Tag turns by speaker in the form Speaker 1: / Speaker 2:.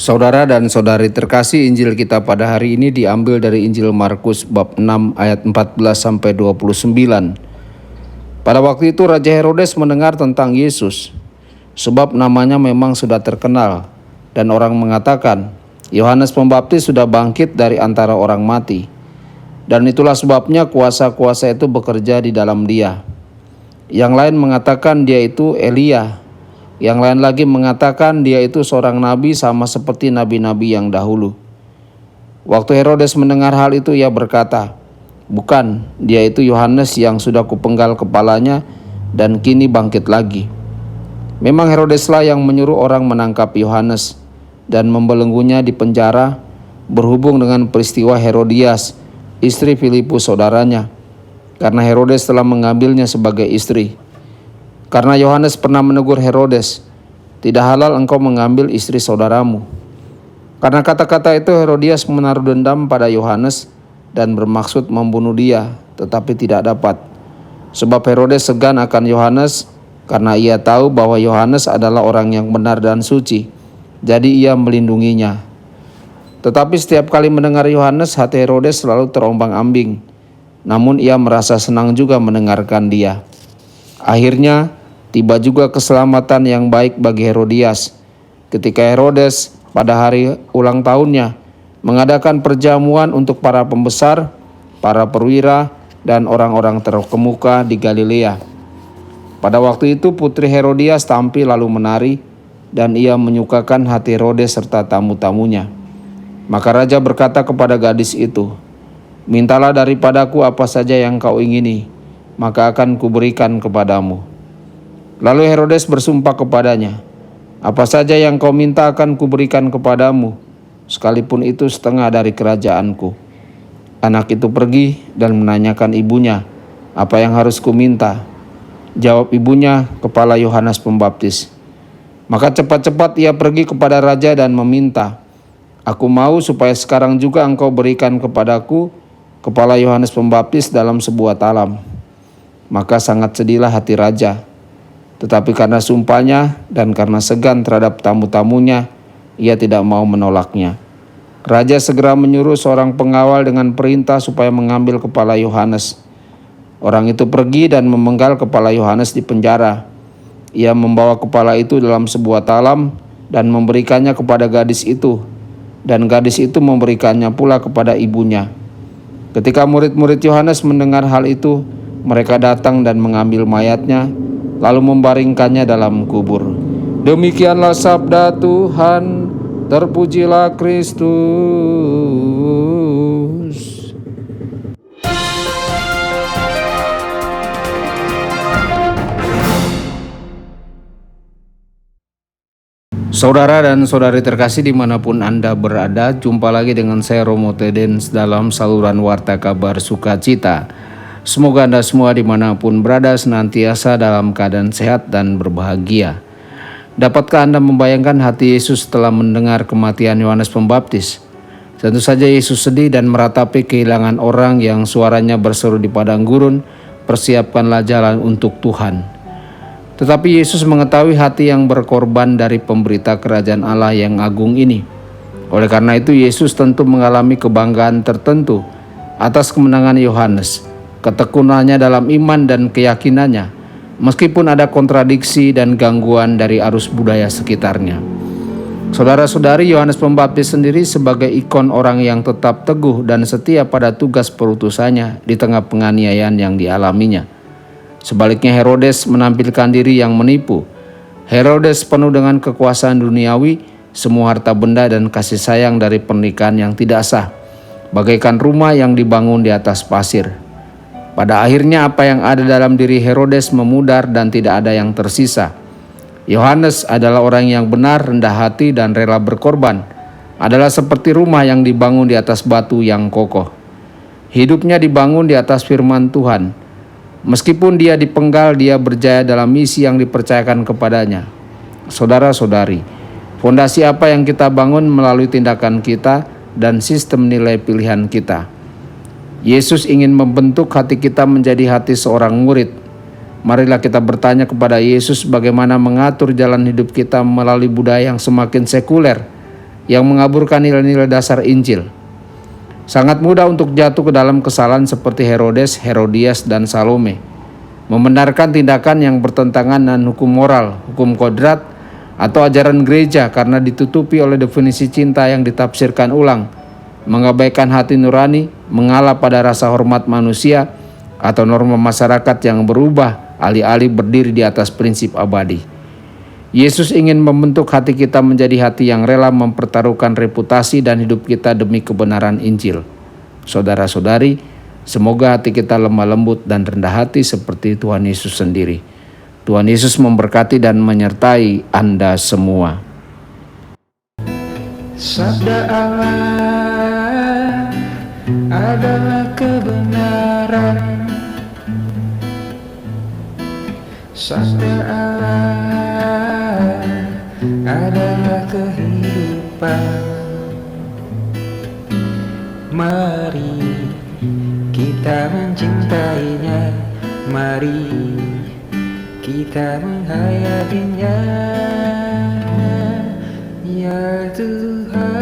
Speaker 1: Saudara dan saudari terkasih, Injil kita pada hari ini diambil dari Injil Markus bab 6 ayat 14 sampai 29. Pada waktu itu Raja Herodes mendengar tentang Yesus, sebab namanya memang sudah terkenal, dan orang mengatakan, Yohanes Pembaptis sudah bangkit dari antara orang mati. Dan itulah sebabnya kuasa-kuasa itu bekerja di dalam dia. Yang lain mengatakan dia itu Elia. Yang lain lagi mengatakan dia itu seorang nabi sama seperti nabi-nabi yang dahulu. Waktu Herodes mendengar hal itu, ia berkata, bukan, dia itu Yohanes yang sudah kupenggal kepalanya dan kini bangkit lagi. Memang Herodeslah yang menyuruh orang menangkap Yohanes dan membelenggunya di penjara berhubung dengan peristiwa Herodias, istri Filipus saudaranya, karena Herodes telah mengambilnya sebagai istri. Karena Yohanes pernah menegur Herodes, tidak halal engkau mengambil istri saudaramu. Karena kata-kata itu Herodias menaruh dendam pada Yohanes dan bermaksud membunuh dia, tetapi tidak dapat. Sebab Herodes segan akan Yohanes karena ia tahu bahwa Yohanes adalah orang yang benar dan suci, jadi ia melindunginya. Tetapi setiap kali mendengar Yohanes, hati Herodes selalu terombang-ambing, namun ia merasa senang juga mendengarkan dia. Akhirnya tiba juga keselamatan yang baik bagi Herodias ketika Herodes pada hari ulang tahunnya mengadakan perjamuan untuk para pembesar, para perwira, dan orang-orang terkemuka di Galilea. Pada waktu itu putri Herodias tampil lalu menari, dan ia menyukakan hati Herodes serta tamu-tamunya. Maka raja berkata kepada gadis itu, mintalah daripadaku apa saja yang kau ingini, maka akan kuberikan kepadamu. Lalu Herodes bersumpah kepadanya, apa saja yang kau minta akan kuberikan kepadamu, sekalipun itu setengah dari kerajaanku. Anak itu pergi dan menanyakan ibunya, apa yang harus kuminta? Jawab ibunya, kepala Yohanes Pembaptis. Maka cepat-cepat ia pergi kepada raja dan meminta, aku mau supaya sekarang juga engkau berikan kepadaku kepala Yohanes Pembaptis dalam sebuah talam. Maka sangat sedihlah hati raja. Tetapi karena sumpahnya dan karena segan terhadap tamu-tamunya, ia tidak mau menolaknya. Raja segera menyuruh seorang pengawal dengan perintah supaya mengambil kepala Yohanes. Orang itu pergi dan memenggal kepala Yohanes di penjara. Ia membawa kepala itu dalam sebuah talam dan memberikannya kepada gadis itu, dan gadis itu memberikannya pula kepada ibunya. Ketika murid-murid Yohanes mendengar hal itu, mereka datang dan mengambil mayatnya, lalu membaringkannya dalam kubur. Demikianlah sabda Tuhan, terpujilah Kristus. Saudara dan saudari terkasih dimanapun Anda berada, jumpa lagi dengan saya Romo Tedens dalam saluran Warta Kabar Sukacita. Semoga Anda semua dimanapun berada senantiasa dalam keadaan sehat dan berbahagia. Dapatkah Anda membayangkan hati Yesus setelah mendengar kematian Yohanes Pembaptis? Tentu saja Yesus sedih dan meratapi kehilangan orang yang suaranya berseru di padang gurun, persiapkanlah jalan untuk Tuhan. Tetapi Yesus mengetahui hati yang berkorban dari pemberita kerajaan Allah yang agung ini. Oleh karena itu Yesus tentu mengalami kebanggaan tertentu atas kemenangan Yohanes, ketekunannya dalam iman dan keyakinannya, meskipun ada kontradiksi dan gangguan dari arus budaya sekitarnya. Saudara-saudari, Yohanes Pembaptis sendiri sebagai ikon orang yang tetap teguh dan setia pada tugas perutusannya di tengah penganiayaan yang dialaminya. Sebaliknya Herodes menampilkan diri yang menipu. Herodes penuh dengan kekuasaan duniawi, semua harta benda dan kasih sayang dari pernikahan yang tidak sah, bagaikan rumah yang dibangun di atas pasir. Pada akhirnya apa yang ada dalam diri Herodes memudar dan tidak ada yang tersisa. Yohanes adalah orang yang benar, rendah hati, dan rela berkorban. Adalah seperti rumah yang dibangun di atas batu yang kokoh. Hidupnya dibangun di atas firman Tuhan. Meskipun dia dipenggal, dia berjaya dalam misi yang dipercayakan kepadanya. Saudara-saudari, fondasi apa yang kita bangun melalui tindakan kita dan sistem nilai pilihan kita? Yesus ingin membentuk hati kita menjadi hati seorang murid. Marilah kita bertanya kepada Yesus bagaimana mengatur jalan hidup kita melalui budaya yang semakin sekuler yang mengaburkan nilai-nilai dasar Injil. Sangat mudah untuk jatuh ke dalam kesalahan seperti Herodes, Herodias, dan Salome. Membenarkan tindakan yang bertentangan dengan hukum moral, hukum kodrat, atau ajaran gereja karena ditutupi oleh definisi cinta yang ditafsirkan ulang, mengabaikan hati nurani, mengalah pada rasa hormat manusia, atau norma masyarakat yang berubah alih-alih berdiri di atas prinsip abadi. Yesus ingin membentuk hati kita menjadi hati yang rela mempertaruhkan reputasi dan hidup kita demi kebenaran Injil. Saudara-saudari, semoga hati kita lemah lembut dan rendah hati seperti Tuhan Yesus sendiri. Tuhan Yesus memberkati dan menyertai Anda semua.
Speaker 2: Sabda Allah adalah kebenaran. Sabda Allah adalah kehidupan. Mari kita mencintainya, mari kita menghayatinya, ya Tuhan.